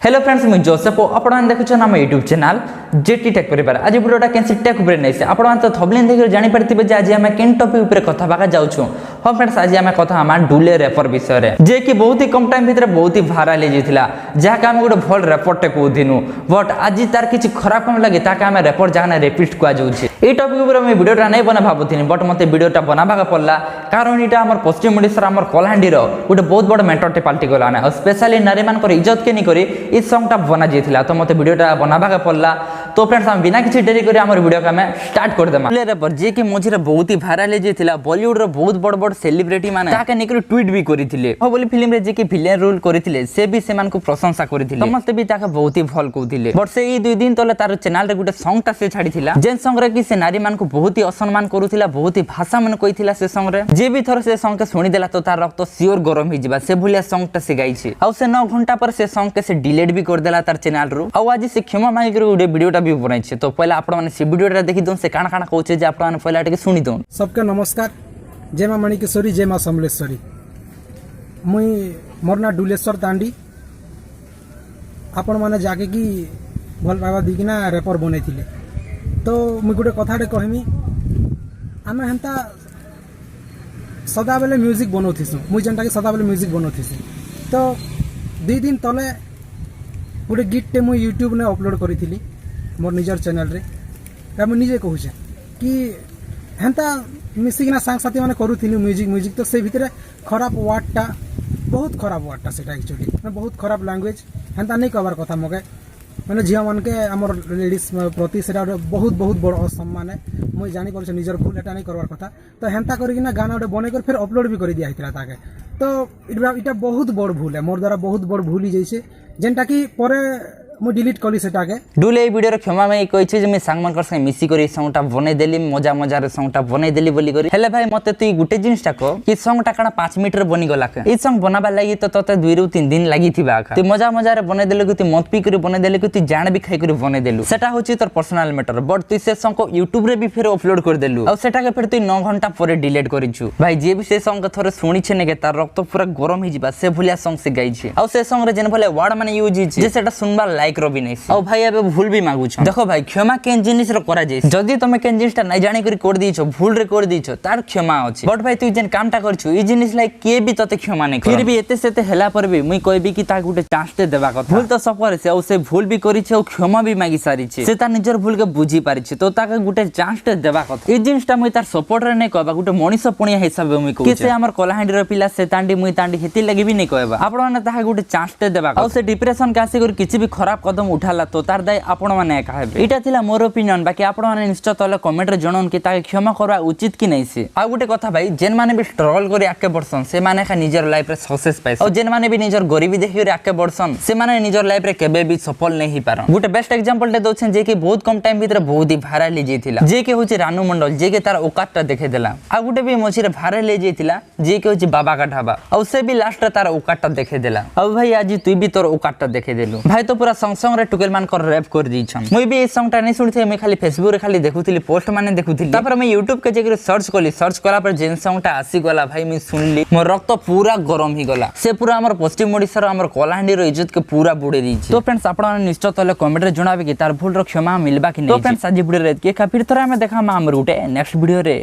Hello friends मुझे Joseph आपन देखुछ आम यूट्यूब चैनल जेटी टेक परिवार आज वीडियोटा कैंसी टेक ऊपर नहीं से आपन तो थबलिन देखि जानि परथिबे जे आज हम केन टॉपिक ऊपर कथा बाका जाउछु। हां फ्रेंड्स आज हम कथा हम डुले रैपर विषय रे जे कि बहुत ही कम टाइम भीतर बहुत ही वायरल हे जिथिला जा का हम गोटे भल रैपर टे को दिनु बट आज तार किछि खराब कम लागे ता का हम रैपर जाना रिपीट को जाउछि। ए टॉपिक ऊपर मैं वीडियोटा नै बना भाबुथिनी बट मते वीडियोटा बनाबा का पड़ला कारण इटा हमर पश्चिम ओडिसा हमर कलाहांडी रो गोटे बहुत बड़ मैटर टे पाल्टी गला ना स्पेशली नारी मान कर इज्जत के नि करी इस सॉन्गटा बना जाइथिला तो मते वीडियोटा बनाबा का पड़ला। तो फ्रेंड्स हम बिना किसी देरी करी हमर वीडियो का मैं स्टार्ट कर देमा। ले रैपर जे कि मझिरे बहुत ही वायरल हे जाइथिला बॉलीवुड रो बहुत बड़ बड़ सेलिब्रिटी माने ताके निकरी ट्वीट भी करिथिले हो बोली फिल्म रे जे कि विलेन रोल करिथिले से भी से मान को प्रशंसा करिथिले समस्त भी ताके बहुत ही भल कहथिले बट से ई 2 दिन तले तार चैनल रे गुटे सॉन्गटा से छाडिथिला जेन सॉन्ग रे कि से नारी मान को बहुत ही असम्मान करूथिला बहुत ही भाषा मन कहिथिला से सॉन्ग रे जे भी थर से सॉन्ग के सुनी देला तो तार रक्त सियोर गरम हि जिबा से भलिया सॉन्गटा से गाइछि आ से 9 घंटा पर से सॉन्ग के से डिलीट भी कर देला तार चैनल रो आ आज से क्षमा मांगी कर गुटे वीडियोटा भी बनाइ छै। तो पहले आपण माने से वीडियोटा देखि दोन से काना काना कहै जे आपण माने पहले आटे सुनी दोन। सबके नमस्कार जय मां मणिकेश्वरी जय मां समलेश्वरी मुई मोर ना डुलेश्वर तांडी आपण माने जाके कि भल पावा दिकिना रैपर बनैथिले तो मुई गुटे कथाटे कहमी आमे हेंता सदा बेले म्यूजिक बनौथिसु मुई जेंटा कि सदा बेले म्यूजिक बनौथिसु तो 2 दिन तले गोटे गीत टे मुई यूट्यूब ने अपलोड करिथिली मोर निजर चैनल रे मुई निजे कहूछे कि हेंता मिसिकिना सांग साथी माने करूथिलु म्यूजिक तो से भितरे खराब वर्डटा बहुत खराब वर्डटा सेटा एक्चुअली मैं बहुत खराब लैंग्वेज हेंता नहीं कहबार कथा मगे माने झिया मन के हमर लेडीज प्रति सेटा बहुत बहुत बड़ असम्मान है मुई जानि परछे निजर भूल एटा नहीं करबार कथा तो हेंता करिकिना गाना ओटे बने कर फिर अपलोड भी कर दिया हितरा ताके तो इटा बहुत बड़ भूल है मोर द्वारा बहुत बड़ भूल ही जैसे जेंटा कि परे मु डिलीट कली सेटा के डुले वीडियो रे क्षमा में कहि छै जे मैं सांग मन कर संग मिसी करी सॉन्गटा बने देली मजा मजा रे सॉन्गटा बने देली बोली करी हेले भाई मते तू गुटे जिंसटा को कि सॉन्गटा कणा 5 मिनट रे बनी गला के ई सॉन्ग बनाबा लागि तो तते 2 रु 3 दिन लागि थिबा का तू मजा मजा रे बने देले कि तू मत पी करी बने देले कि तू जान भी खाई करी बने देलु सेटा होची तोर पर्सनल मैटर बट तू से सॉन्ग को YouTube रे भी फिर अपलोड कर देलु और सेटा के फिर तू 9 घंटा परे डिलीट करिछु भाई जे भी से सॉन्ग थोरे सुनी छै ने के तार रक्त पूरा गरम हि जिबा से भलिया सॉन्ग से गाई छै और से सॉन्ग रे जेन भले वर्ड माने यूज हि जे सेटा सुनबा लाइक रो भी नहीं भाई अब भूल भी मांगु छ देखो भाई क्षमा केन जिनिस रो करा जाय जदी तमे केन जिनिसटा नै जानि करी कोड दिछो भूल रे कोड दिछो तार क्षमा अछि बट भाई तू जेन कामटा करछु ई जिनिस लाइक के भी तते क्षमा नै कर फिर भी एते सेते हेला पर भी मुई कहबी कि ता गुटे चांस ते देबा कथा भूल तो सफर से और से भूल भी करी छ और क्षमा भी मांगी सारी छ से ता निजर भूल के बुझी पारि छ तो ताके गुटे चांस ते देबा कथा ई जिनिसटा मुई तार सपोर्ट रे नै कहबा गुटे मनीष पुणिया हिसाब मुई कहू कि से हमर कलाहांडी रो पिला से तांडी मुई तांडी हेती लागि भी नै कहबा आपण माने ता गुटे चांस ते देबा और से डिप्रेशन का से कर किछि भी खराब कदम उठाला तो तार दाय आपण माने कहबे इटा थिला मोर ओपिनियन बाकी आपण माने निश्चय तले कमेंट रे जणन कि ताके क्षमा करबा उचित कि नै से आ गुटे कथा भाई जेन माने भी स्ट्रगल करी आके बडसन से माने खा निजर लाइफ रे सक्सेस पाइ और जेन माने भी निजर गरीबी देखि रे आके बडसन से माने निजर लाइफ रे केबे भी सफल नै हि पारन गुटे बेस्ट एग्जांपल दे दोछन जे कि बहुत कम टाइम भीतर बहुत ही वायरल हे जेथिला जे के होची रानू मंडल जे के तार औकातटा देखे देला आ गुटे भी मोची रे वायरल हे जेथिला जे के होची बाबा का ढाबा और से भी लास्ट रे तार औकातटा देखे देला अब भाई आज तू भी तोर औकातटा देखे देलु भाई तो पूरा संग रे टुकेल मान कर रैप कर दीछन मुई भी ए सॉन्गटा नै सुनथे मैं खाली फेसबुक रे खाली देखुथिली पोस्ट माने देखुथिली तापर मैं YouTube के जगह सर्च कला पर जेन सॉन्गटा आसी गला भाई मैं सुनली मोर रक्त पूरा गरम ही गला से पूरा हमर पश्चिम ओडिसा रो हमर कलाहांडी रो इज्जत के पूरा बुडे दी तो फ्रेंड्स आपण निश्चय तले कमेंट रे जणाबे कि तार भूल रो क्षमा मिलबा कि नै तो फ्रेंड्स आज वीडियो रे के का फिर थरा में देखा हमर गुटे नेक्स्ट वीडियो रे।